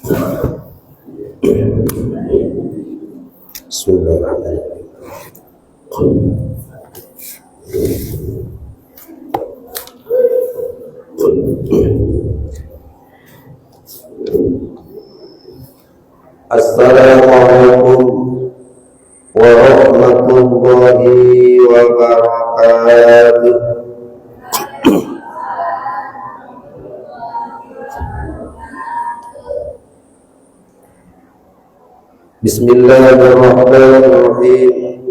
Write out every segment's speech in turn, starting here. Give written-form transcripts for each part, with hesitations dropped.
Bismillahirrahmanirrahim. Assalamualaikum warahmatullahi wabarakatuh. Bismillahirrahmanirrahim.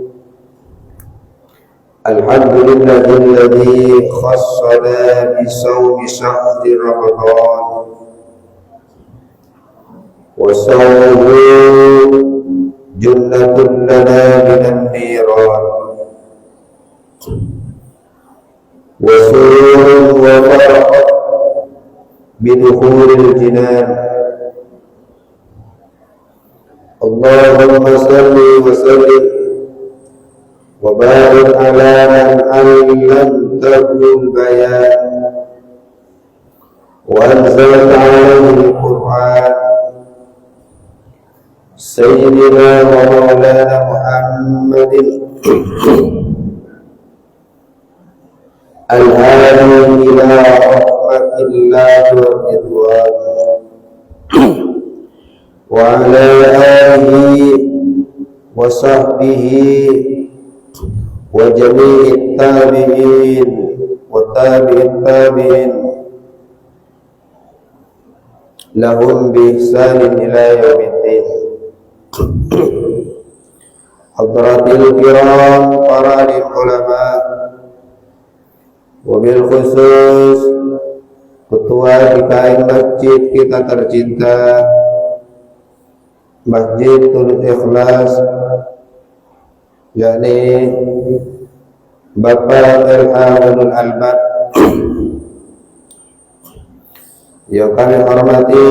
Alhamdulillahilladzi khassana bisawmi syahri Ramadan wa sawmuhu junnatun lana minan niran wa sururun wa farahun bidukhulil jinan. Allahumma salli wa sallim wa barik ala man allamtahu al-bayan wa anzalta alayhi al-Qur'an sayyidina wa maulana Muhammadin al-hadi ila rahmatillahi wa ridwan wa ala alihi wa sahbihi wa jami'it tabi'in wa tabi'it tabi'in lahum bi ihsanin ila yaumiddin. Hadratil kiram, para ulama, wabil khusus ketua DKM masjid kita tercinta, Masjid Turut Ikhlas, yakni Bapak R.A. Ulul Albab yang kami hormati,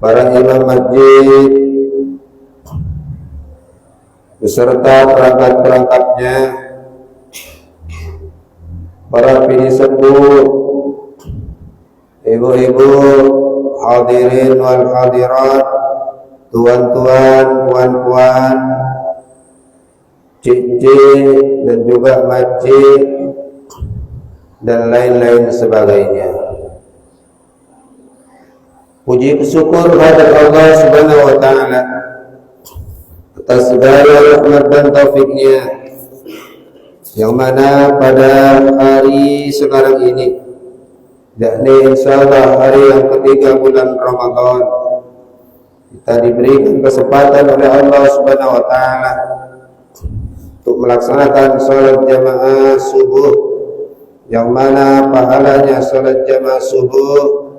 para imam masjid beserta perangkat-perangkatnya, para bini sepuh, ibu-ibu, hadirin wal hadirat, tuan-tuan, puan-puan, cik-cik dan juga makcik dan lain-lain sebagainya. Puji syukur kepada Allah Subhanahu wa taala atas segala rahmat dan taufiknya, yang mana pada hari sekarang ini, yakni insyaallah hari yang ketiga bulan Ramadan, kita diberikan kesempatan oleh Allah Subhanahu wa taala untuk melaksanakan salat jamaah subuh, yang mana pahalanya salat jamaah subuh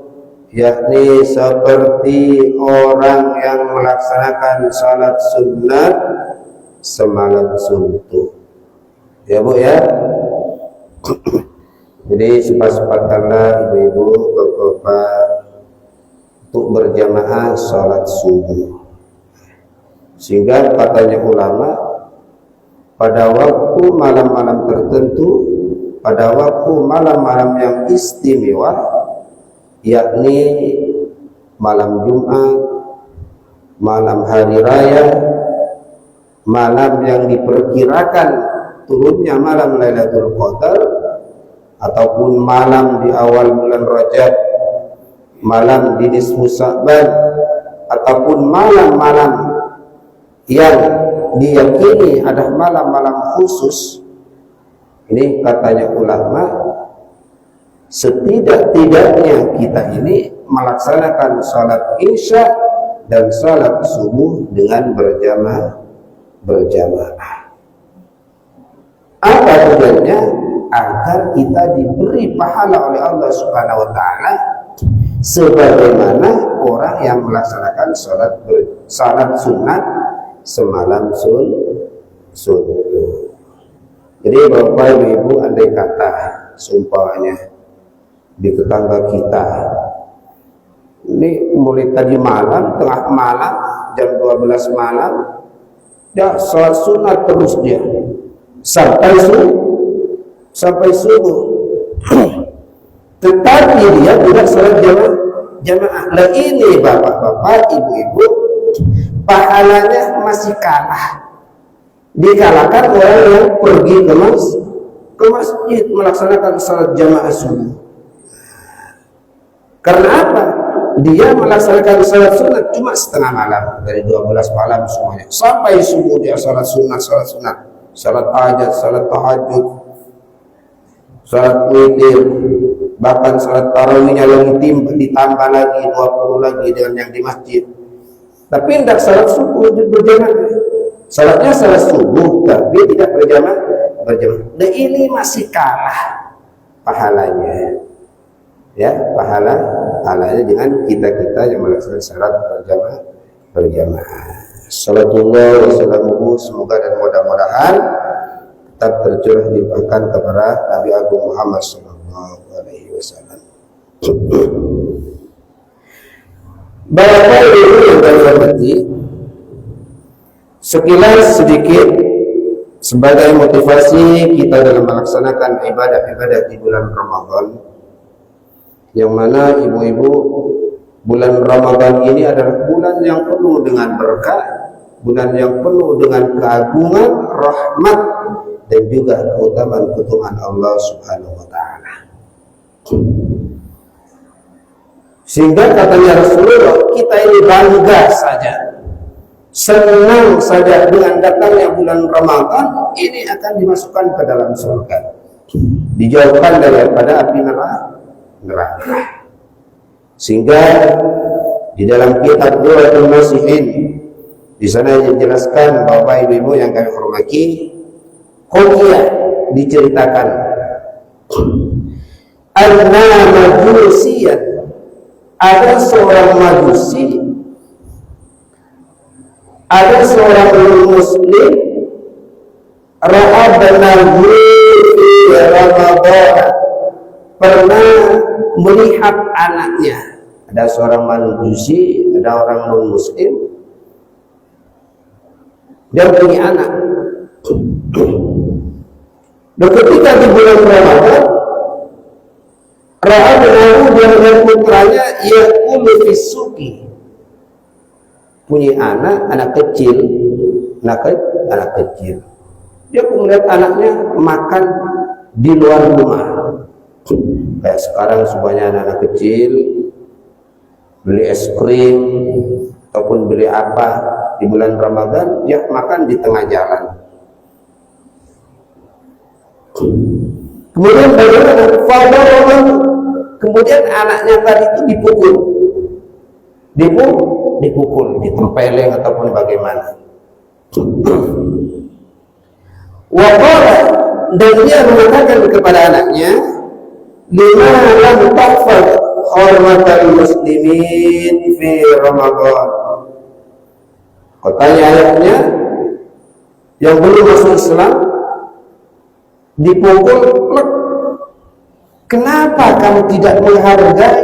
yakni seperti orang yang melaksanakan salat sunat semalam suntuk. Ya Bu ya. Jadi sepat-sepatkanlah ibu-ibu, bapak-bapak untuk berjamaah salat subuh. Sehingga katanya ulama, pada waktu malam-malam tertentu, pada waktu malam-malam yang istimewa, yakni malam Jumat, malam hari raya, malam yang diperkirakan turunnya malam Lailatul Qadar, ataupun malam di awal bulan Rajab, malam di nisfu Sya'ban, ataupun malam-malam yang diyakini ada malam-malam khusus. Ini katanya ulama, setidak-tidaknya kita ini melaksanakan salat isya dan salat subuh dengan berjamaah. Apa tujuannya? Agar kita diberi pahala oleh Allah Subhanahu wa taala sebagaimana orang yang melaksanakan salat sunat semalam suntuk. Jadi Bapak Ibu, andai kata sumpahnya di tetangga kita ini mulai tadi malam, tengah malam, jam 12 malam, dia sholat sunat terus dia sampai subuh. Tetapi dia tidak sholat jamaah. Lah ini bapak-bapak, ibu-ibu, pahalanya masih kalah dikalahkan orang yang pergi ke masjid melaksanakan salat jamaah subuh. Karena apa? Dia melaksanakan salat sunat cuma setengah malam, dari 12 malam semuanya sampai subuh dia salat sunat, salat hajat, salat tahajud, salat witir, bahkan salat tarawihnya lagi ditambah lagi 20 lagi dengan yang di masjid. Tapi tidak salat subuh berjamaah. Salatnya salat subuh tapi tidak berjamaah. Dan ini masih kalah pahalanya. Ya, pahalanya dengan kita yang melaksanakan salat berjamaah. Sallallahu wasallamu, semoga dan mudah-mudahan tetap tercurah limpahkan kepada Nabi Agung Muhammad sallallahu alaihi wasallam. Bapak Ibu yang terhormati, sekilas sedikit sebagai motivasi kita dalam melaksanakan ibadah-ibadah di bulan Ramadan, yang mana ibu-ibu, bulan Ramadan ini adalah bulan yang penuh dengan berkah, bulan yang penuh dengan keagungan, rahmat, dan juga keutamaan Allah Subhanahu wa Ta'ala. Sehingga katanya Rasulullah, kita ini bangga saja, senang saja dengan datangnya bulan Ramadan ini akan dimasukkan ke dalam surga, dijauhkan daripada api neraka. Sehingga di dalam kitab Duratul Nasihin di sana dijelaskan, Bapak Ibu yang kami hormati, Qur'an diceritakan anna majusiyan, ada seorang majusi, ada seorang muslim, ra'a banahu fi Ramadan, pernah melihat anaknya. Ada seorang majusi, ada orang non muslim, dia punya anak. Dan ketika di bulan Ramadan, ra'a banahu, dia melihat putranya yaqulu fi suqi, punya anak kecil, anak kecil. Dia melihat anaknya makan di luar rumah. Kayak sekarang semuanya anak kecil beli es krim ataupun beli apa di bulan Ramadan, dia makan di tengah jalan. Kemudian bagaimana? Kemudian anaknya tadi itu dipukul, ditempeleng ataupun bagaimana. Waqala, dan dia mengatakan kepada anaknya, lima lam tahfaz hormatal muslimin fi Ramadan. Katanya ayahnya yang belum masuk Islam dipukul, plek. Kenapa kamu tidak menghargai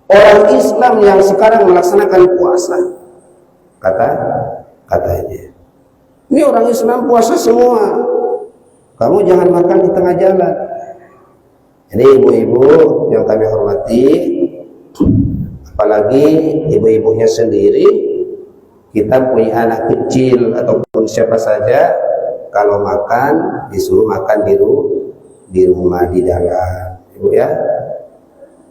orang Islam yang sekarang melaksanakan puasa? Katanya, ini orang Islam puasa semua, kamu jangan makan di tengah jalan. Ini ibu-ibu yang kami hormati, apalagi ibu-ibunya sendiri, kita punya anak kecil ataupun siapa saja, kalau makan disuruh makan di rumah, di dalam, ibu ya.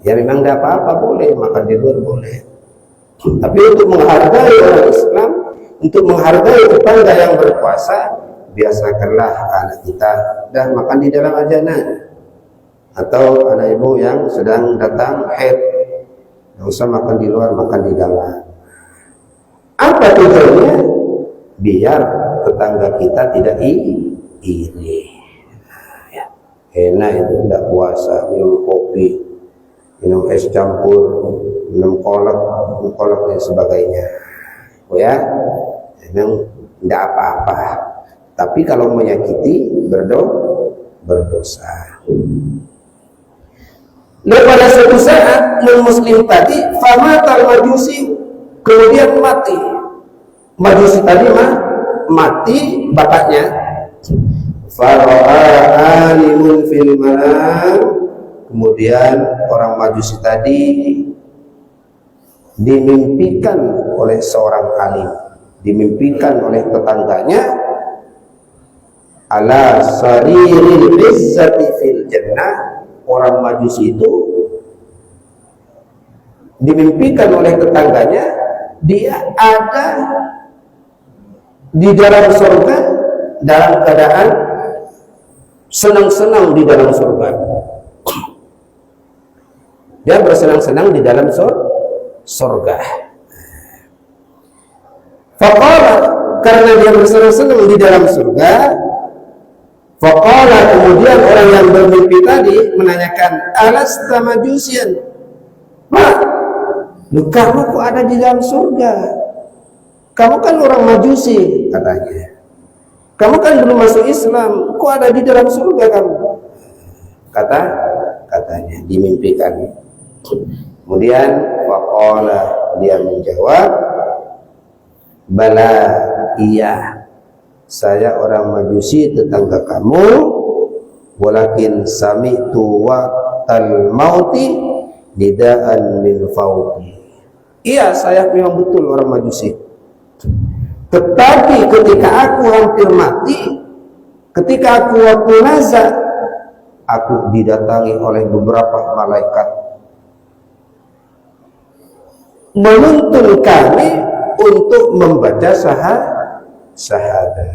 Ya memang tidak apa-apa, boleh makan di luar, boleh. Tapi untuk menghargai orang Islam, untuk menghargai tetangga yang berpuasa, biasakanlah anak kita dan makan di dalam ajanan. Atau anak ibu yang sedang datang haid, tidak usah makan di luar, makan di dalam. Apa tujuannya? Biar tetangga kita tidak iri. Ya. Enak itu, tidak puasa, minum kopi, minum es campur, minum kolak dan sebagainya. Oh ya, memang tidak apa-apa. Tapi kalau menyakiti, berdosa. Lalu pada suatu saat non-muslim tadi famatal majusi, kemudian mati. Majusi tadi mati bapaknya. Fara'a alimun fil manam, kemudian orang majusi tadi dimimpikan oleh seorang alim, dimimpikan oleh tetangganya, ala sariril izzati fil jannah. Orang Majusi itu dimimpikan oleh tetangganya, dia ada di dalam surga dalam keadaan senang-senang di dalam surga. Dia bersenang-senang di dalam surga. Faqala, karena dia bersenang-senang di dalam surga, faqala, kemudian orang yang bermimpi tadi menanyakan, alasta majusian? Pak, kamu kok ada di dalam surga? Kamu kan orang Majusi, katanya. Kamu kan belum masuk Islam, kok ada di dalam surga kamu? Katanya dimimpikan. Kemudian faqala, dia menjawab, bala, iya, saya orang Majusi tetangga kamu, walakin sami'tu waqtal mauti nidaan min fawqi. Iya, saya memang betul orang Majusi. Tetapi ketika aku hampir mati, ketika aku waktu nazar, aku didatangi oleh beberapa malaikat menuntun kami untuk membaca syahadat.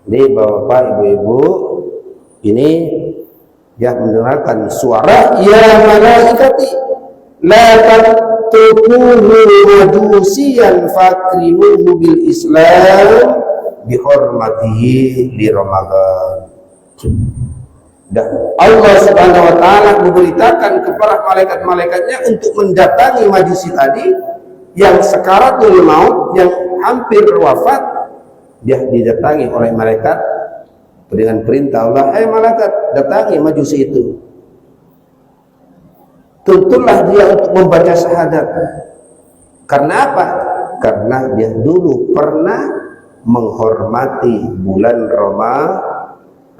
Ini bapak ibu-ibu ini ya mendengarkan suara, ya malaikati la tatrukuhu majusiyan fakrimuhu bil Islam bihormatihi li Ramadan. Dan Allah Subhanahu wa taala memberitakan kepada malaikat-malaikatnya untuk mendatangi Majusi tadi yang sekaratul maut, yang hampir wafat. Dia didatangi oleh malaikat dengan perintah Allah, hai malaikat, datangi Majusi itu, tuntunlah dia untuk membaca syahadat. Karena apa? Karena dia dulu pernah menghormati bulan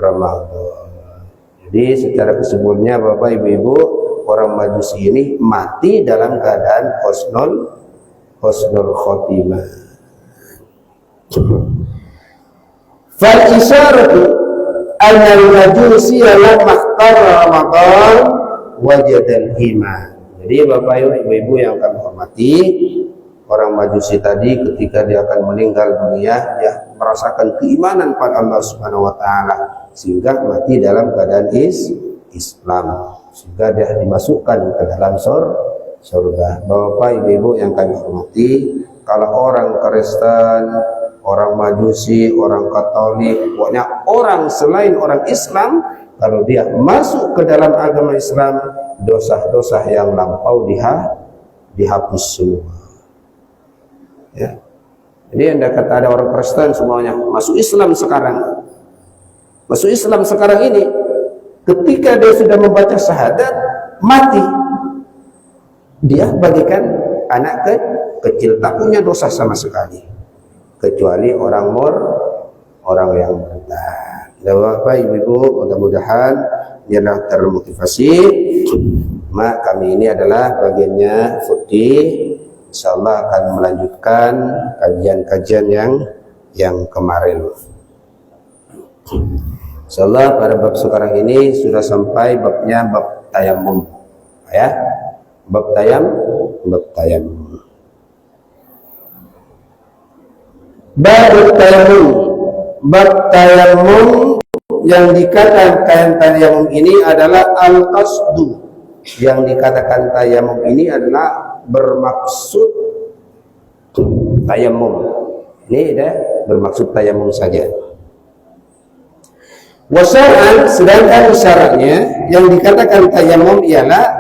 Ramadan. Jadi secara keseluruhannya bapak ibu-ibu, orang Majusi ini mati dalam keadaan husnul khotimah. Fal isyaratu annal Majusi lamma ikhtara Ramadan wajadal iman. Jadi bapak ibu-ibu yang kami hormati, orang Majusi tadi ketika dia akan meninggal dunia, dia merasakan keimanan pada Allah Subhanahu wa taala sehingga mati dalam keadaan Islam, sehingga dia dimasukkan ke dalam surga. Bapak ibu-ibu yang kami hormati, kalau orang Kristen, orang Majusi, orang Katolik, pokoknya orang selain orang Islam, kalau dia masuk ke dalam agama Islam, dosa-dosa yang lampau dihapus semua. Ya. Jadi anda kata ada orang Kristen semuanya masuk Islam sekarang. Masuk Islam sekarang ini, ketika dia sudah membaca syahadat, mati, dia bagikan anak kecil, tak punya dosa sama sekali, kecuali orang yang murtad. Bapak ibu-ibu, mudah-mudahan dia termotivasi. Mak kami ini adalah bagiannya fikih. Insyaallah akan melanjutkan kajian-kajian yang kemarin. Insyaallah pada bab sekarang ini sudah sampai babnya bab tayamum, ya. Bab tayamum. Bab tayamum yang dikatakan tayamum ini adalah al-qasdu. Yang dikatakan tayamum ini adalah bermaksud tayamum. Ini dah bermaksud tayamum saja. Wasyar'an, sedangkan syaratnya yang dikatakan tayamum ialah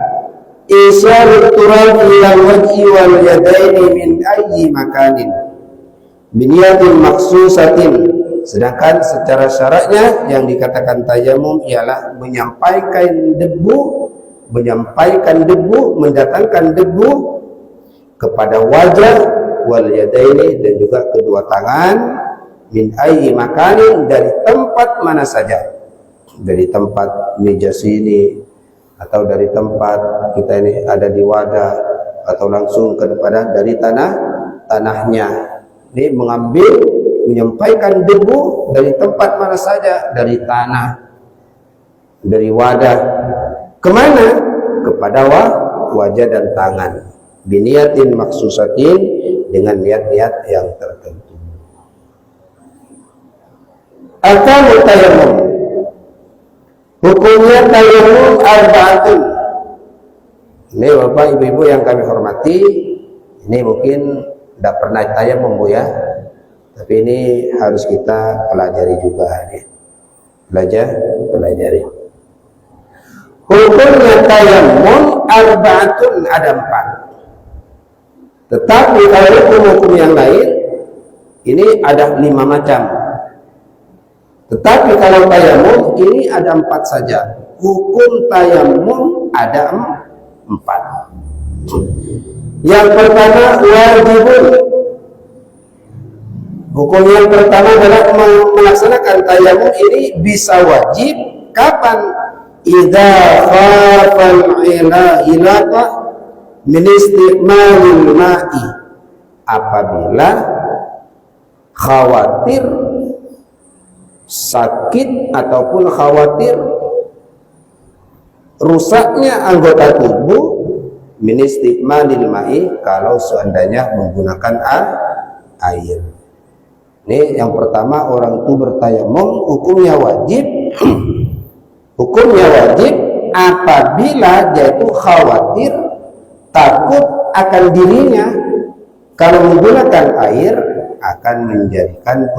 isyarut turab ila wajhi wal yadaini min ayyi makanin biniyatin maksusatin. Sedangkan secara syaratnya yang dikatakan tayamum ialah menyampaikan debu, mendatangkan debu kepada wajah wal yadaini, dan juga kedua tangan, min ayyi makanin, dari tempat mana saja, dari tempat meja sini, atau dari tempat kita ini ada di wadah, atau langsung kepada dari tanahnya. Ini menyampaikan debu dari tempat mana saja, dari tanah, dari wadah, kemana? Kepada wajah dan tangan. Biniyatin maksusatin, dengan niat-niat yang tertentu. Ahkamu tayammum. Hukumnya tayammum arba'atun. Ini Bapak Ibu-ibu yang kami hormati, ini mungkin tidak pernah tayammum Bu ya, tapi ini harus kita pelajari juga nih. Pelajari. Hukumnya tayammum arba'atun, ada 4. Tetapi kalau hukum-hukum yang lain ini ada 5 macam. Tetapi kalau tayammum ini ada 4 saja. Hukum tayammum ada 4. Yang pertama wajibun. Hukum yang pertama adalah melaksanakan tayammum ini bisa wajib kapan? Idza khafal ilaqah min isti'malil ma'i, apabila khawatir sakit ataupun khawatir rusaknya anggota tubuh min isti'malil ma'i, kalau seandainya menggunakan air. Ini yang pertama, orang itu bertayamum hukumnya wajib. Hukumnya wajib apabila dia itu khawatir, takut akan dirinya kalau menggunakan air akan menjadikan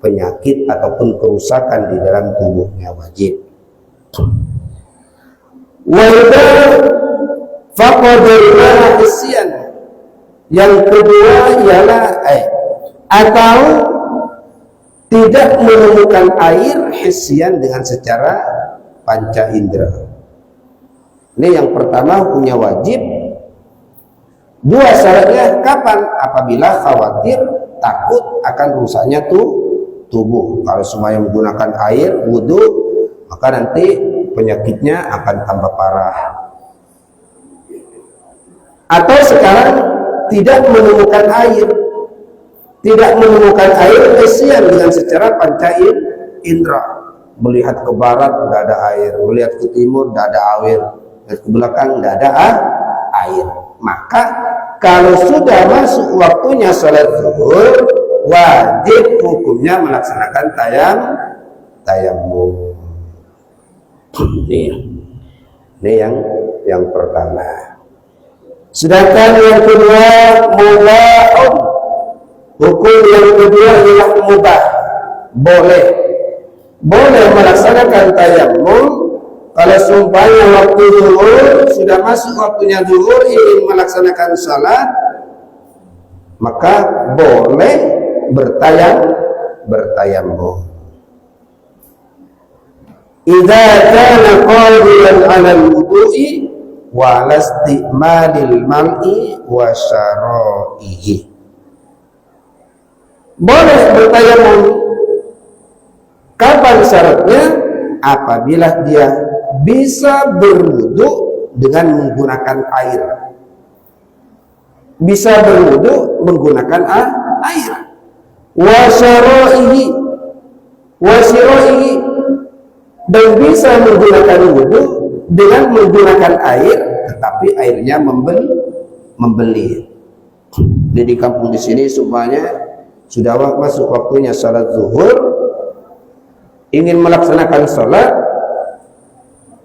penyakit ataupun kerusakan di dalam tubuhnya, wajib. Wa idza faqadna isyan. Yang kedua ialah atau tidak menemukan air hisyan dengan secara panca indera. Ini yang pertama punya wajib. 2 syaratnya kapan? Apabila khawatir, takut akan rusaknya tubuh. Kalau semuanya menggunakan air wudu, maka nanti penyakitnya akan tambah parah. Atau sekarang tidak menemukan air. Tidak menemukan air kesian dengan secara panca indera. Melihat ke barat tidak ada air, melihat ke timur tidak ada air, melihat ke belakang tidak ada air. Maka kalau sudah masuk waktunya salat zuhur, wajib hukumnya melaksanakan tayammum. Ini yang pertama. Sedangkan yang kedua mubahun. Hukum yang kedua ialah mubah, boleh melaksanakan tayammum kalau sumpahnya waktu zuhur, sudah masuk waktunya zuhur, ingin melaksanakan salat, maka boleh bertayammum. Idza kana qadiran 'ala al-wudu'i wa lasti'malil mal'i wa syara'ihi. Boleh bertayammum kapan syaratnya? Apabila dia bisa berwudu dengan menggunakan air. Bisa berwudu menggunakan air. Wa syara'ihi, dan bisa menggunakan wudu dengan menggunakan air, tetapi airnya membeli. Di kampung di sini semuanya sudah masuk waktunya salat zuhur, ingin melaksanakan salat,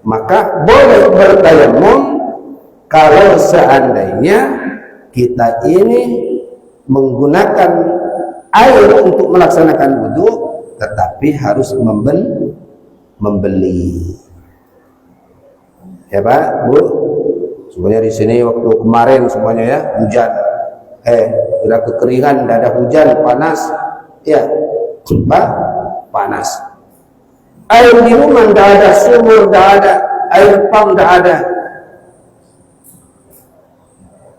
maka boleh bertayammum kalau seandainya kita ini menggunakan air untuk melaksanakan wudu, tetapi harus membeli. Ya Pak, Bu, semuanya di sini waktu kemarin semuanya ya hujan, sudah kekeringan, tidak ada hujan, panas, ya, Pak, panas. Air di rumah tidak ada, sumur tidak ada, air pump tidak ada.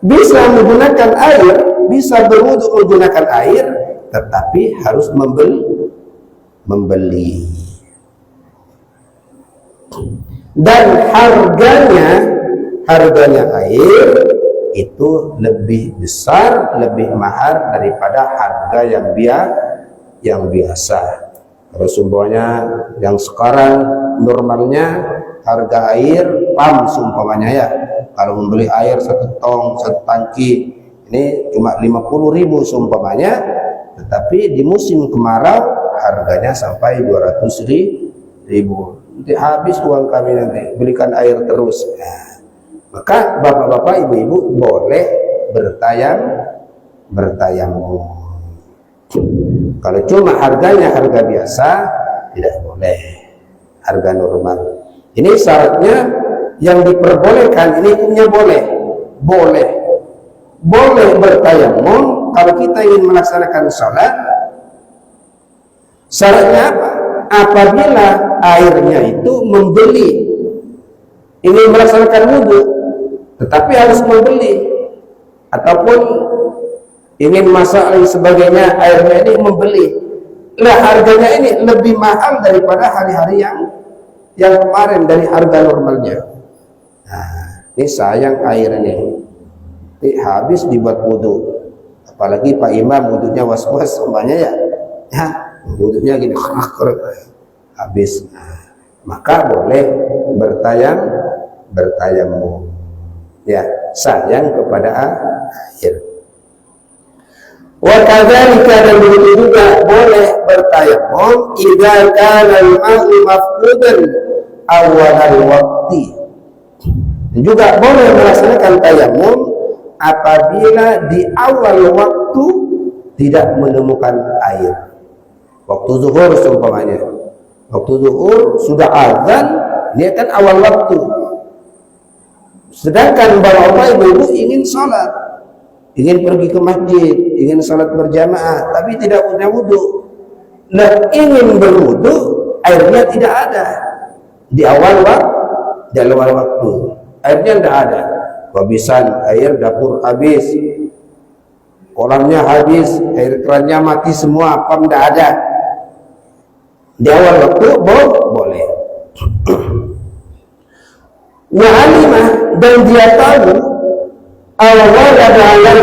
Bisa menggunakan air, bisa berwudu menggunakan air, tetapi harus membeli. Dan harganya air itu lebih besar, lebih mahal daripada harga yang biasa. Kalau sumpahnya yang sekarang normalnya harga air pam sumpahnya ya, kalau membeli air satu tong, satu tangki ini cuma 50.000 sumpahnya, tetapi di musim kemarau harganya sampai 200.000. Nanti habis uang kami, nanti belikan air terus. Nah, maka bapak-bapak, ibu-ibu boleh bertayamum. Kalau cuma harganya harga biasa tidak boleh, harga normal. Ini syaratnya yang diperbolehkan, ini hukumnya boleh bertayamum kalau kita ingin melaksanakan sholat. Syaratnya apa? Apabila airnya itu membeli, ingin melaksanakan wudhu tetapi harus membeli, ataupun ingin masak dan sebagainya, airnya ini membeli, nah harganya ini lebih mahal daripada hari-hari yang kemarin dari harga normalnya. Nah, ini sayang air ini habis dibuat wudhu, apalagi Pak Imam wudhunya was-was semuanya ya, wudhunya gini habis. Nah, maka boleh bertayamum ya, sayang kepada air. Wa kadzalika, dan begitu juga boleh bertayamum idza kana al-ma'u mafqudan awwal waqti. Juga boleh melaksanakan tayamum apabila di awal waktu tidak menemukan air. Waktu zuhur seumpamanya, waktu zuhur sudah azan, dia kan awal waktu. Sedangkan bapak-bapak, ibu-ibu ingin sholat, ingin pergi ke masjid, ingin sholat berjamaah, tapi tidak punya wudhu. Nah, ingin berwudhu, airnya tidak ada di awal waktu, airnya tidak ada. Kehabisan air dapur, habis kolamnya, habis air kerannya mati semua, pam tidak ada. Di awal waktu boleh. Wa alimah, dan dia tahu awal ada yang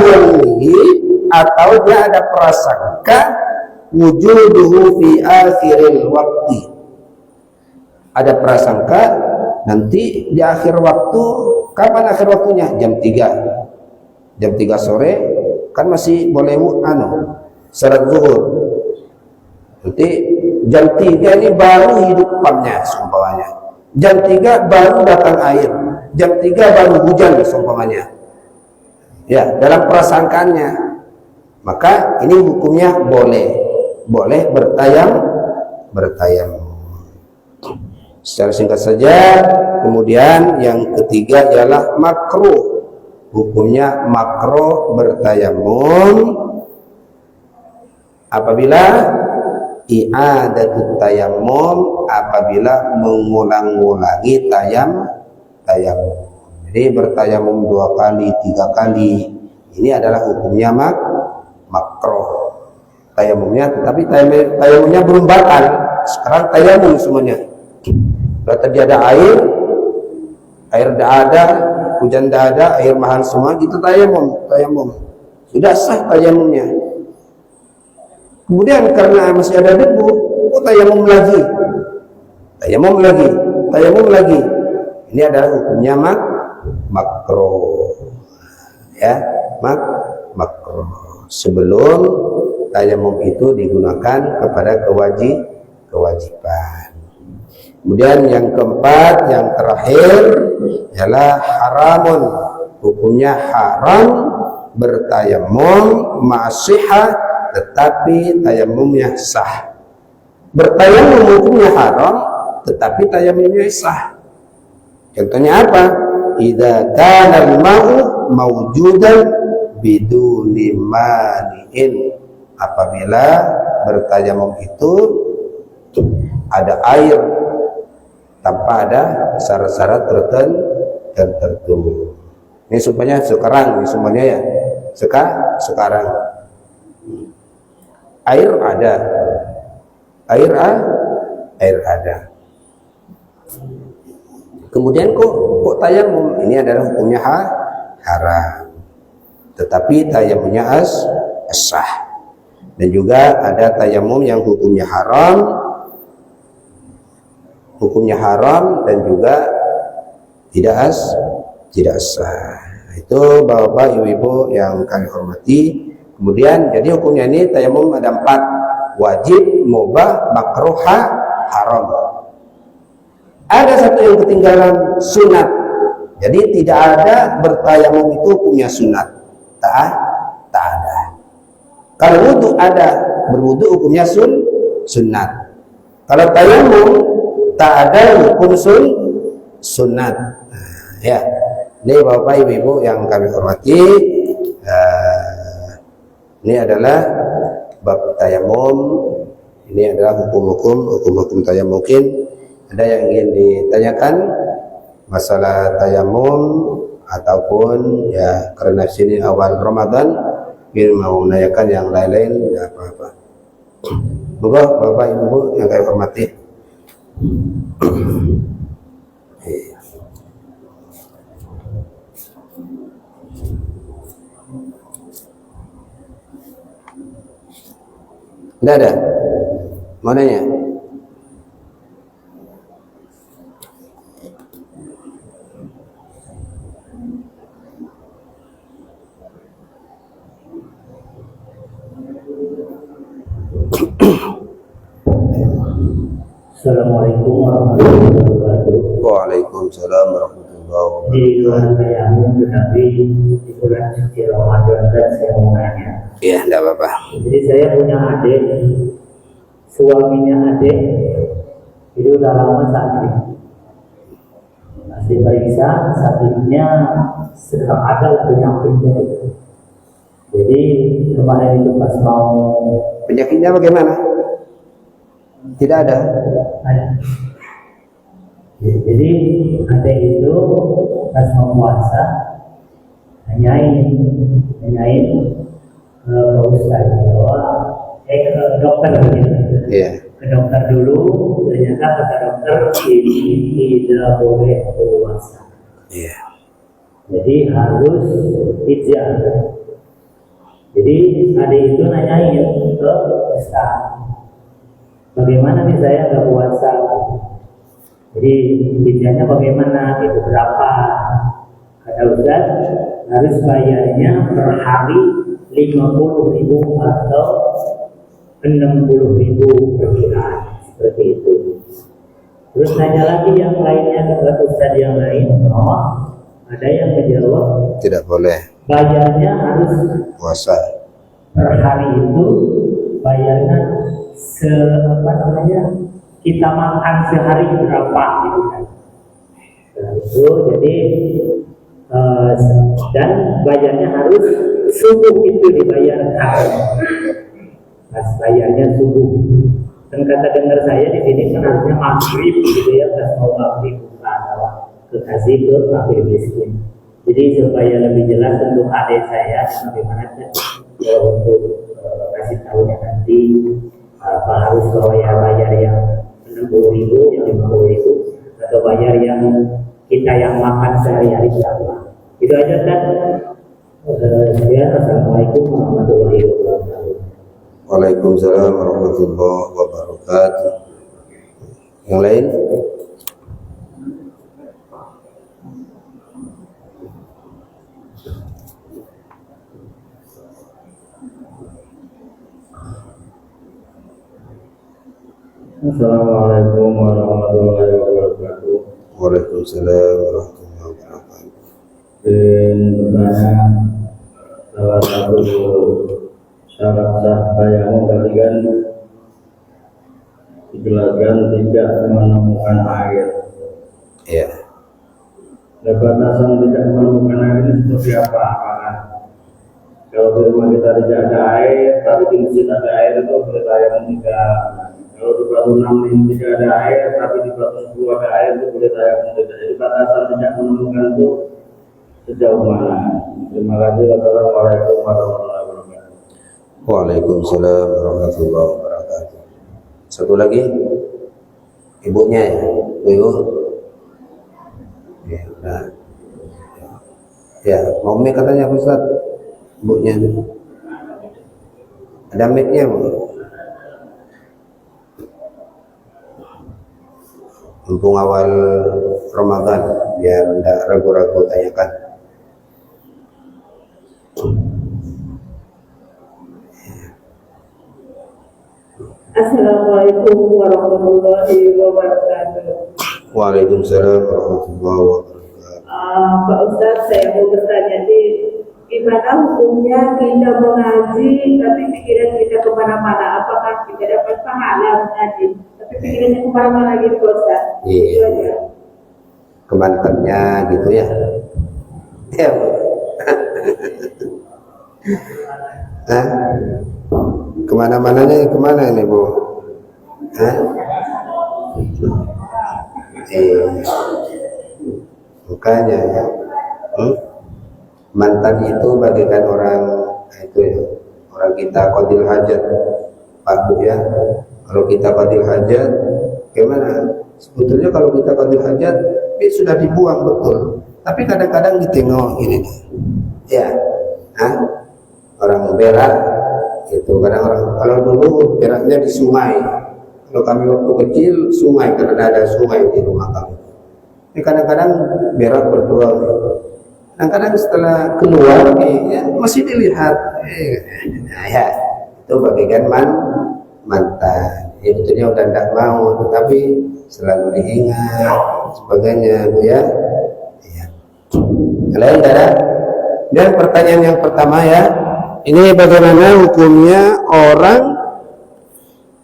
atau dia ada prasangka wujuduhu fi akhiril waktu. Ada prasangka nanti di akhir waktu. Kapan akhir waktunya? Jam 3 sore kan masih boleh salat zuhur. Nanti jam 3 ini baru hidup pamnya seumpamanya. Jam 3 baru datang air. Jam 3 baru hujan seumpamanya. Ya, dalam prasangkaannya. Maka ini hukumnya boleh bertayamum. Secara singkat saja. Kemudian yang ketiga ialah makruh. Hukumnya makruh bertayamum apabila i'adatut tayamum, apabila mengulang-ulangi tayamum. Jadi bertayamum 2 kali, 3 kali, ini adalah hukumnya makruh tayamumnya. Tetapi tayamumnya belum batal. Sekarang tayamum semuanya. Kalau tadi ada air tidak ada, hujan tidak ada, air mahal semua, itu tayamum sudah sah tayamumnya. Kemudian karena masih ada debu, tayamum lagi. Ini adalah hukumnya makruh ya, makruh. Sebelum tayamum itu digunakan kepada kewajiban. Kemudian yang keempat, yang terakhir ialah haramun. Hukumnya haram bertayamum ma'asihah, tetapi tayamumnya sah. Bertayamum hukumnya haram, tetapi tayamumnya sah. Contohnya apa? Idza kana al-ma'u mawjudan biduni mani'in. Apabila bertayamum itu ada air tanpa ada syarat-syarat tertentu. Ini supaya sekarang, ini semuanya ya. Sekarang air ada. Kemudian kok tayamum, ini adalah hukumnya haram. tetapi tayamumnya sah. Dan juga ada tayamum yang hukumnya haram dan juga tidak sah. Itu Bapak Ibu yang kami hormati. Kemudian jadi hukumnya ini tayamum ada 4: wajib, mubah, makruha, haram. Ada satu yang ketinggalan, sunat. Jadi tidak ada bertayamum itu punya sunat. Tak ada. Kalau wudhu ada, berwudhu hukumnya sunat. Kalau tayamum tak ada hukum sunat. Ya, ini Bapak Ibu yang kami hormati, ini adalah bab tayamum. Ini adalah hukum tayamum. Mungkin ada yang ingin ditanyakan masalah tayamum ataupun ya karena sini awal Ramadan ingin mau menanyakan yang lain-lain, ya apa-apa. Bapak Ibu yang kami hormati. Tidak ada? Mau nanya? Assalamualaikum warahmatullahi wabarakatuh. Waalaikumsalam warahmatullahi wabarakatuh. Di luar tayamum tetapi di bulan suci Ramadan dan saya mau nanya. Iya, tidak apa-apa. Jadi saya punya adik, suaminya adik itu udah lama sakit. Masih periksa sakitnya sedang ada penyakitnya itu. Jadi kemarin itu pas mau Penyakitnya bagaimana? Tidak ada. Jadi ada itu pas mau puasa nanyain ke Ustaz bahwa ke dokter begitu. Iya. Ke dokter dulu, ternyata kata dokter ini tidak boleh puasa. Iya. Jadi harus ijazah. Jadi adik itu nanyain ke Ustaz, bagaimana nih saya nggak puasa? Jadi ijazahnya bagaimana? Itu berapa? Kata Ustaz, harus bayarnya per hari 50.000 atau 60.000 per bulan, seperti itu. Terus nanya lagi yang lainnya ke Ustaz yang lain, ada yang menjawab Tidak boleh bayarnya harus puasa. per hari itu bayarnya kita makan sehari berapa gitu kan. Nah, itu jadi dan bayarnya harus subuh itu dibayarkan. Pas bayarnya subuh. Dan kata dengar saya di sini kan harusnya maghrib gitu ya, pas mau maghrib atau kekasih ke fakir miskin. Jadi supaya lebih jelas untuk adik saya bagaimana untuk kasih tahunya nanti apa harus bayar yang 60.000, yang 50.000 atau bayar yang kita yang makan sehari-hari berapa. Itu aja kan. Assalamualaikum warahmatullahi wabarakatuh. Waalaikumsalam warahmatullahi wabarakatuh. Yang lain? Assalamualaikum warahmatullahi wabarakatuh. Waalaikumsalam warahmatullahi wabarakatuh. Bertanya, salah satu syarat sah tayamum tadi kan dijelaskan tidak menemukan air. Iya. Batasan tidak menemukan air ini seperti apa? Apakah kalau di rumah kita tidak ada air, tapi di masjid ada air itu boleh tayamum tidak? Kalau di batu 6 ini tidak ada air, tapi di batu 10 ada air itu boleh tayamum tidak? Jadi batasan tidak menemukan itu sejauh mana? Terima kasih. Wassalamualaikum warahmatullahi wabarakatuh. Waalaikumsalam warahmatullahi wabarakatuh. Satu lagi, ibunya ya, ibu. Ya, nah. Ya, mau mie katanya Ustaz. Buknya ada mic-nya, Bu. Mumpung awal Ramadan, biar tidak ragu-ragu tanyakan. Assalamualaikum warahmatullahi wabarakatuh. Waalaikumsalam warahmatullahi wabarakatuh. Pak Ustadz, saya mau bertanya gimana hukumnya kita mengaji tapi pikiran kita kemana-mana? Apakah kita dapat pahala mengaji tapi pikirannya kemana-mana gitu, Pak Ustadz? Iya. Kemantannya gitu ya. Ya, Bu. Hah? Kemana-mananya kemana ini, Bu? Hah? Bukannya ya. Mantan itu bagaikan orang itu ya, orang kita qadil hajat, Pak Bu ya. Kalau kita qadil hajat, gimana? Sebetulnya kalau kita qadil hajat, sudah dibuang betul. Tapi kadang-kadang ditengok ini, ya, orang berak itu kadang orang, kalau dulu beraknya di sungai. Kalau kami waktu kecil sungai, karena ada sungai di rumah kami. Ini kadang-kadang berak berdua. Kadang-kadang setelah keluar ya, masih dilihat, ya itu bagaikan mantan. Ya betulnya udah tidak mau, tetapi selalu diingat sebagainya, Bu ya. Ya. Kalian ada? Dan pertanyaan yang pertama ya, ini bagaimana hukumnya orang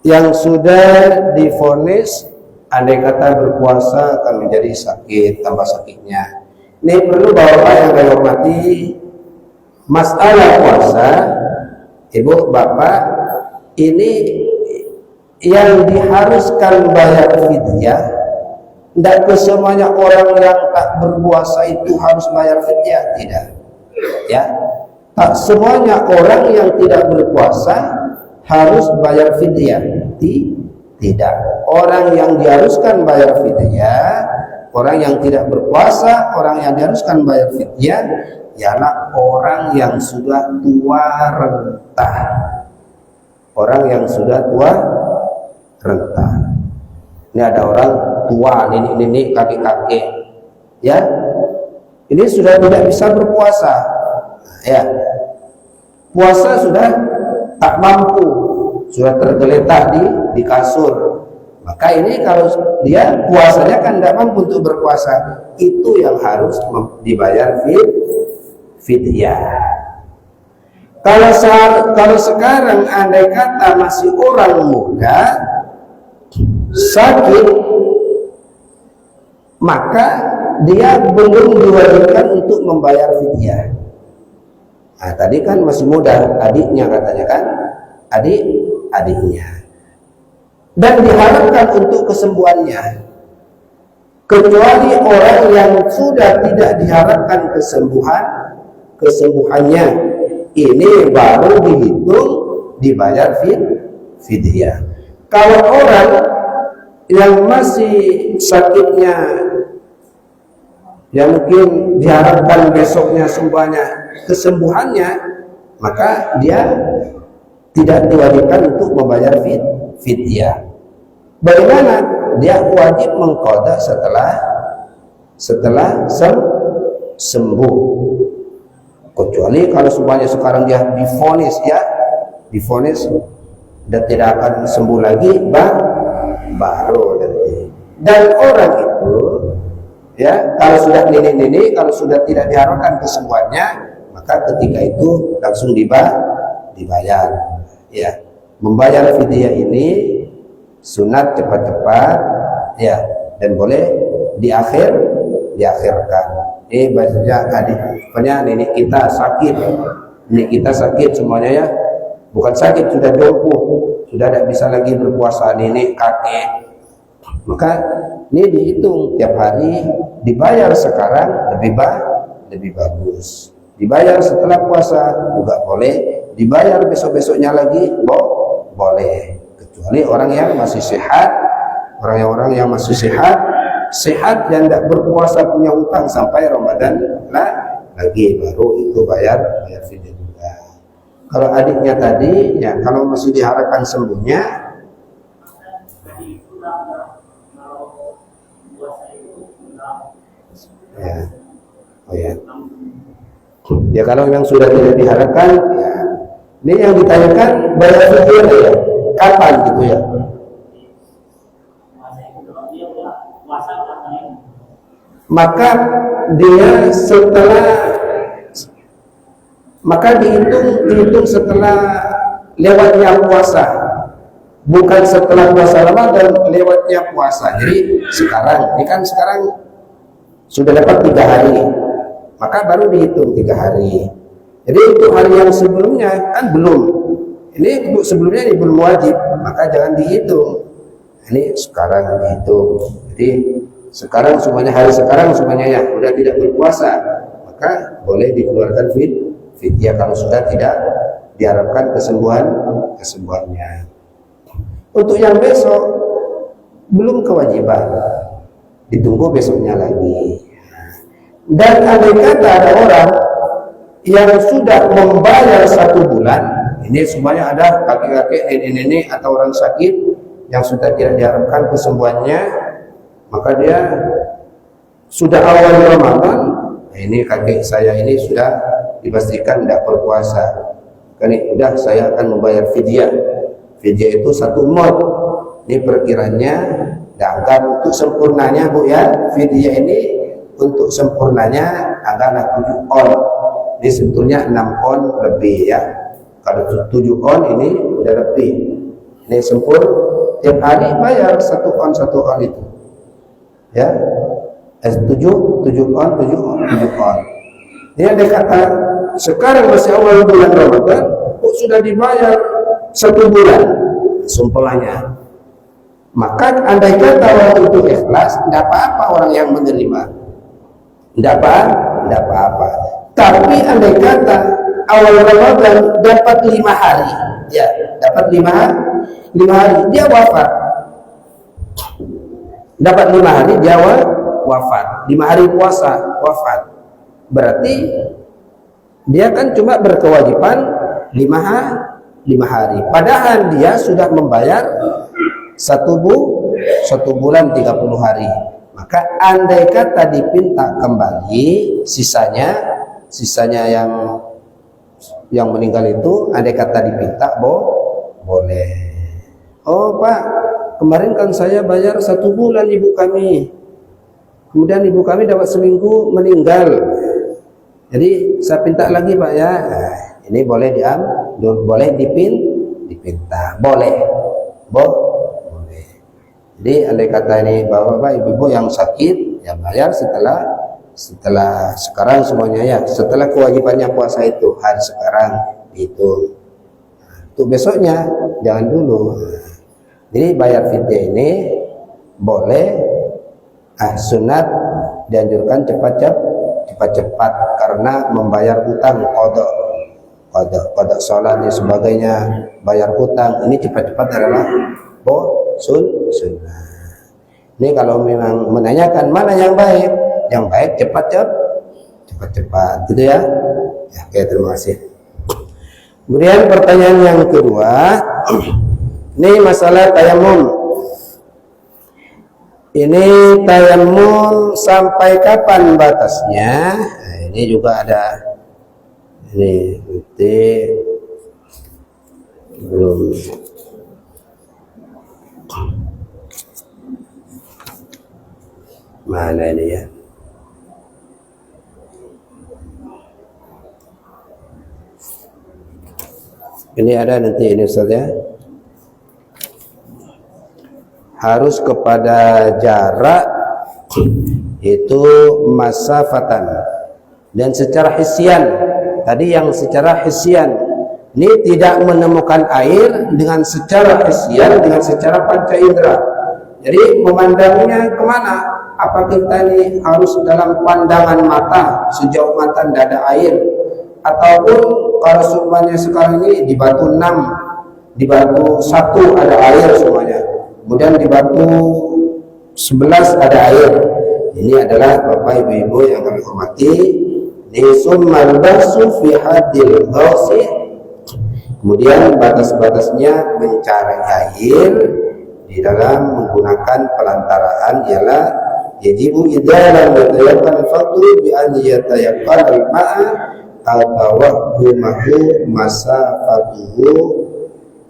yang sudah divonis andai kata berpuasa akan menjadi sakit, tambah sakitnya. Ini perlu Bapak yang saya hormati, masalah puasa, Ibu, Bapak, ini yang diharuskan bayar fidyah, tidak kesemuanya orang yang tak berpuasa itu harus bayar fidyah, tidak. Ya, tak semuanya orang yang tidak berpuasa harus bayar fidyah, tidak. Orang yang diharuskan bayar fidyah, orang yang tidak berpuasa, orang yang diharuskan bayar fidyah ialah orang yang sudah tua renta. Orang yang sudah tua renta. Ini ada orang tua, nenek-nenek, kakek-kakek, ya. Ini sudah tidak bisa berpuasa, ya. Puasa sudah tak mampu, sudah tergeletak di kasur. Maka ini kalau dia puasanya kan tidak mampu untuk berpuasa, itu yang harus dibayar fidyah. Kalau sekarang andai kata masih orang muda sakit, maka dia belum diwajibkan untuk membayar fidyah. Nah, tadi kan masih muda, adiknya katanya kan, adiknya. Dan diharapkan untuk kesembuhannya. Kecuali orang yang sudah tidak diharapkan kesembuhannya, ini baru dihitung dibayar fidyah. Kalau orang yang masih sakitnya, yang mungkin diharapkan besoknya kesembuhannya, maka dia tidak diwajibkan untuk membayar fidyah. Bagaimana? Dia wajib mengqadha setelah sembuh. Kecuali kalau semuanya sekarang dia divonis dan tidak akan sembuh lagi, baru nanti. Dan orang itu, ya, kalau sudah nenek-nenek, kalau sudah tidak diharapkan kesembuhannya, maka ketika itu langsung dibayar. Ya, membayar fidyah ini sunat cepat-cepat, ya, dan boleh diakhirkan. Ini bahasanya adik, pokoknya nenek kita sakit semuanya ya, bukan sakit, sudah lumpuh, sudah tidak bisa lagi berpuasa, nenek, kakek, maka ini dihitung tiap hari, dibayar sekarang lebih bagus. Dibayar setelah puasa juga boleh, dibayar besok-besoknya lagi boleh, kecuali orang yang masih sehat, orang yang masih sehat dan tidak berpuasa punya utang sampai Ramadan lagi, baru itu bayar fidyah juga. Kalau adiknya tadi, ya kalau masih diharapkan sembuhnya, ya, oh ya, ya kalau memang sudah tidak diharapkan, ya, ini yang ditanyakan bayar fidyah ya, kapan gitu ya? Maka dia dihitung setelah lewatnya puasa, bukan setelah puasa Ramadan, lewatnya puasa. Jadi sekarang sudah dapat 3 hari, maka baru dihitung 3 hari. Jadi untuk hari yang sebelumnya kan belum, ini untuk sebelumnya ini belum wajib, maka jangan dihitung. Ini sekarang dihitung. Jadi sekarang semuanya, hari sekarang semuanya ya sudah tidak berpuasa, maka boleh dikeluarkan fidyah kalau sudah tidak diharapkan kesembuhannya. Untuk yang besok belum kewajiban, ditunggu besoknya lagi. Dan andai kata ada orang yang sudah membayar 1 bulan, ini semuanya ada kakek-kakek, nenek-nenek atau orang sakit yang sudah tidak diharapkan kesembuhannya, maka dia sudah awal Ramadan, ini kakek saya ini sudah dipastikan tidak berpuasa, kan udah saya akan membayar fidyah. Fidyah itu 1 mod. Ini perkiranya, dan untuk sempurnanya Bu ya, fidyah ini untuk sempurnanya anggaplah 7 on. Ini sebetulnya 6 on lebih ya. Kalau 7 on ini udah lebih. Ini sempur, tiap hari bayar 1 on itu. Ya. 7 on. Ini ada kata sekarang masih awal bulan Ramadan, kok sudah dibayar 1 bulan sumpelanya. Maka andai kata waktu itu ikhlas, tidak apa-apa orang yang menerima, tidak apa-apa. Tapi andai kata awal Ramadan dapat 5 hari, ya dapat 5 hari dia wafat, dapat 5 hari dia wafat, 5 hari puasa wafat, berarti dia kan cuma berkewajiban 5 hari. Padahal dia sudah membayar 1 bulan 30 hari. Maka andai kata dipinta kembali sisanya yang meninggal itu, andai kata dipinta boleh. Oh Pak, kemarin kan saya bayar 1 bulan ibu kami, kemudian ibu kami dapat seminggu meninggal, jadi saya pinta lagi Pak ya. Nah, ini boleh boleh dipinta, boleh. Jadi andai kata ini bapak-bapak, ibu-ibu yang sakit, ya bayar setelah sekarang semuanya ya, setelah kewajibannya puasa itu hari sekarang itu. Untuk besoknya jangan dulu. Jadi bayar fidyah ini boleh, sunat dianjurkan cepat-cepat karena membayar utang, qada salat dan sebagainya, bayar hutang, ini cepat-cepat adalah sunnah. Ini kalau memang menanyakan mana yang baik cepat-cepat gitu ya. Ya, oke, terima kasih. Kemudian pertanyaan yang kedua, ini masalah tayamum. Ini tayamum sampai kapan batasnya? Nah, ini juga ada. Ini belum. Mana ini ya? Ini ada nanti ini Ustaz ya. Harus kepada jarak itu masafatan, dan secara hisian. Tadi yang secara hisian, ini tidak menemukan air dengan secara hisian, dengan secara panca indera. Jadi memandangnya kemana? Apa kita ini harus dalam pandangan mata, sejauh mata tidak ada air, ataupun kalau semuanya sekarang ini di batu 6, di batu 1 ada air semuanya, kemudian di batu 11 ada air. Ini adalah Bapak Ibu yang kami hormati, di summal basu fi hadil ghausi Kemudian batas-batasnya mencari air di dalam menggunakan pelantaraan ialah yajibu idalan yatayaqqan fadlu bi an yatayaqqan al-ma'a al-tawahhumahu masafatuhu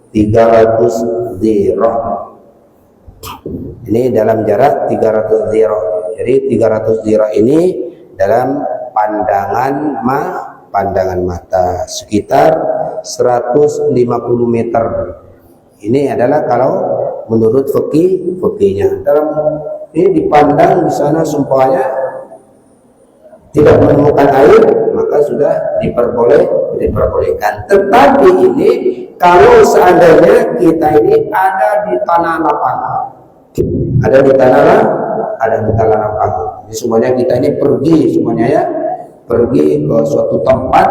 300 dhirah. Ini dalam jarak 300 dhirah. Jadi 300 dhirah ini dalam pandangan mata sekitar 150 meter. Ini adalah kalau menurut fikihnya. Dalam ini dipandang di sana sumpahnya tidak menemukan air, maka sudah diperbolehkan. Tetapi ini kalau seandainya kita ini ada di tanah lapang, ada di tanah lapang. Jadi semuanya kita ini pergi ke suatu tempat,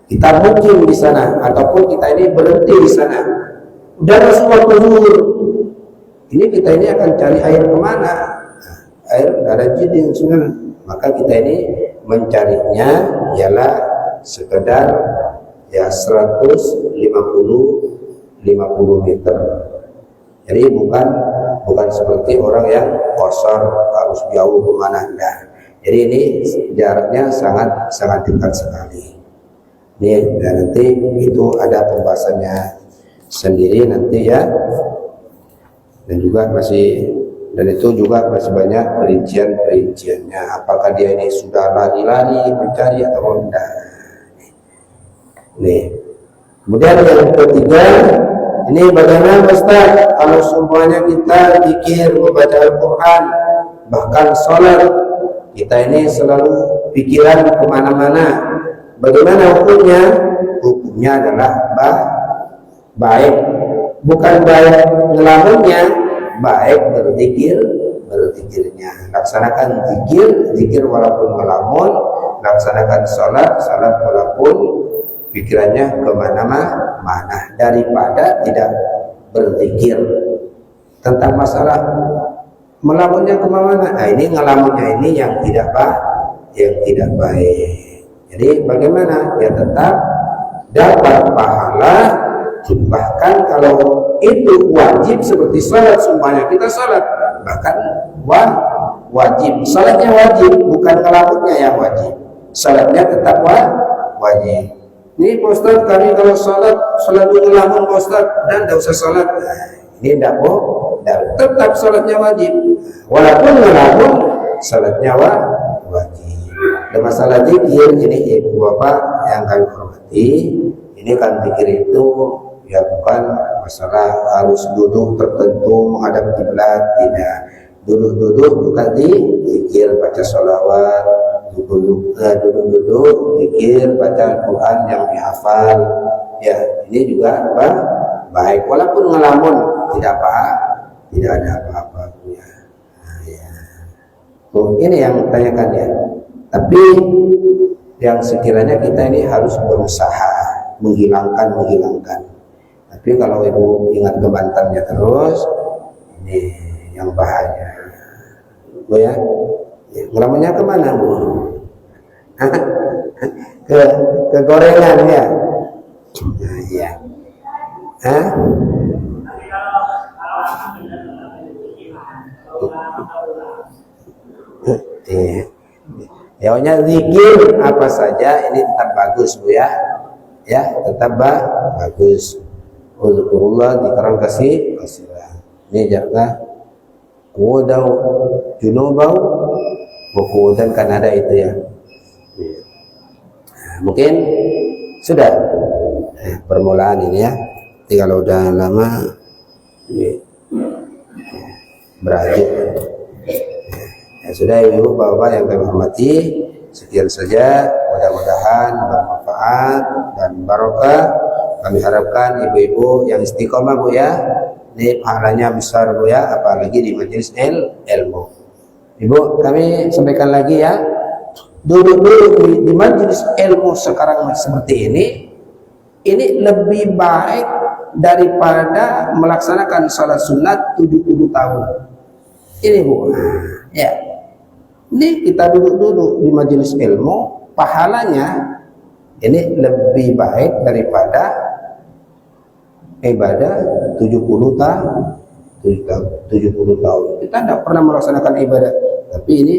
kita mukim di sana ataupun kita ini berhenti di sana. Udah Rasulullah zuhur, ini kita ini akan cari air kemana? Air ada jiding sebenarnya. Maka kita ini mencarinya ialah sekedar ya 150 meter. Jadi bukan seperti orang yang kosor harus jauh kemana, enggak. Jadi ini jaraknya sangat dekat sekali. Ini dan nanti itu ada pembahasannya sendiri nanti ya. Dan itu juga masih banyak perinciannya. Apakah dia ini sudah lari-lari mencari atau enggak. Nih. Kemudian yang ketiga, ini bagaimana Ustaz kalau semuanya kita zikir, membaca Al-Quran, bahkan sholat, kita ini selalu pikiran kemana-mana. Bagaimana hukumnya? Hukumnya adalah baik. Bukan baik ngelamunnya, baik berzikirnya. Laksanakan zikir walaupun ngelamun, laksanakan sholat walaupun pikirannya kemana-mana, daripada tidak berzikir. Tentang masalah melamunnya kemana-mana, nah ini ngelamunnya ini yang tidak baik. Jadi bagaimana? Ya tetap dapat pahala, bahkan kalau itu wajib seperti salat, semuanya kita salat, bahkan wajib, salatnya wajib, bukan ngelamunnya yang wajib, salatnya tetap wajib. Ini Pak Ustaz, kami kalau salat selalu ngelamun Pak Ustaz, dan tidak usah salat. Ini tidak tetap salatnya wajib, walaupun ngelamun salatnya wajib. Dan masalah zikir ini ibu bapak yang kami hormati, ini kan zikir itu ya bukan masalah harus duduk tertentu menghadap kiblat, tidak. Duduk juga zikir, baca sholawat, duduk zikir, baca Al-Quran yang dihafal. Ya ini juga baik, walaupun ngelamun tidak ada apa-apa ya. Nah, ya. Ini yang tanyakan ya. Tapi yang sekiranya kita ini harus berusaha menghilangkan. Tapi kalau ibu ingat kebantannya terus, ini yang bahaya. Bu ya, ngelamunnya kemana bu? ke gorengan ya. Nah, ya. Yaunya zikir apa saja ini tetap bagus bu ya, tetap bagus. Uzkurullah zikran kasirah. Ini jaga wudau junubau wukudan kan ada itu ya. Mungkin sudah permulaan ini ya. Jadi kalau udah lama berlanjut. Ya sudah ibu bapak yang kami hormati, sekian saja, mudah-mudahan bermanfaat dan barokah. Kami harapkan ibu-ibu yang istiqomah bu ya, ini pahalanya besar bu ya, apalagi di majelis ilmu. Ibu kami sampaikan lagi ya, duduk di majelis ilmu sekarang seperti ini lebih baik daripada melaksanakan salat sunat 70 tahun. Ini bu, ya. Ini kita duduk di majelis ilmu, pahalanya ini lebih baik daripada ibadah 70 tahun. 70 tahun. Kita tidak pernah melaksanakan ibadah, tapi ini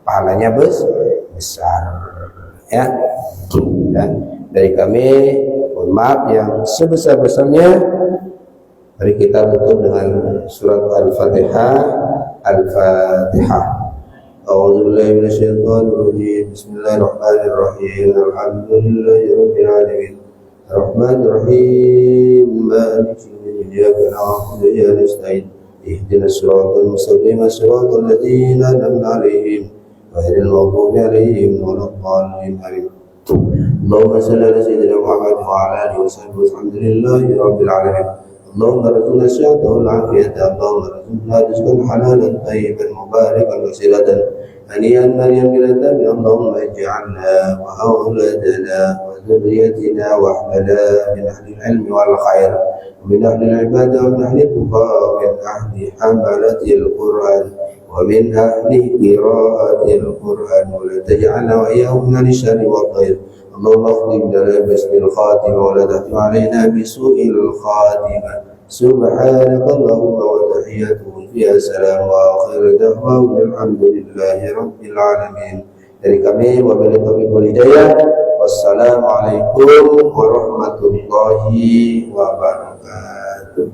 pahalanya besar. Ya. Dan dari kami, mohon maaf yang sebesar-besarnya. Mari kita tutup dengan surat Al-Fatihah. Al-Fatihah. A'udzubillahi minasyaitonir rajim. Bismillahirrahmanirrahim. Alhamdulillahirabbil alamin. Arrahmanir rahim. Maliki yaumiddin. Iyyaka na'budu wa iyyaka nasta'in. Ihdinas siratal mustaqim. Siratal ladzina an'amta 'alaihim ghairil maghdubi 'alaihim waladdallin. Amin. اللهم صل على سيدنا محمد وعلى اله وصحبه الحمد لله رب العالمين. اللهم ارزقنا الصحة والعافية. اللهم ارزقنا رزقا حلالا طيبا مباركا وسيلة هنيئا مريا بلا تام. اللهم اجعلنا واولادنا وذريتنا واحمنا من اهل العلم والخير ومن اهل العبادة ومن اهل التقى ومن اهل حملة القرآن ومن أهل قراءة القرآن ولا تجعلنا وإياهم من الشر والضير. اللهم اختم لنا بحسن الخاتمة ولا تختم علينا بسوء الخاتمة. سبحانك اللهم وتحياتهم فيها سلام وآخر دعواهم الحمد لله رب العالمين. Dari kami wabillahi taufiq wal hidayah. Wassalamualaikum warahmatullahi wabarakatuh.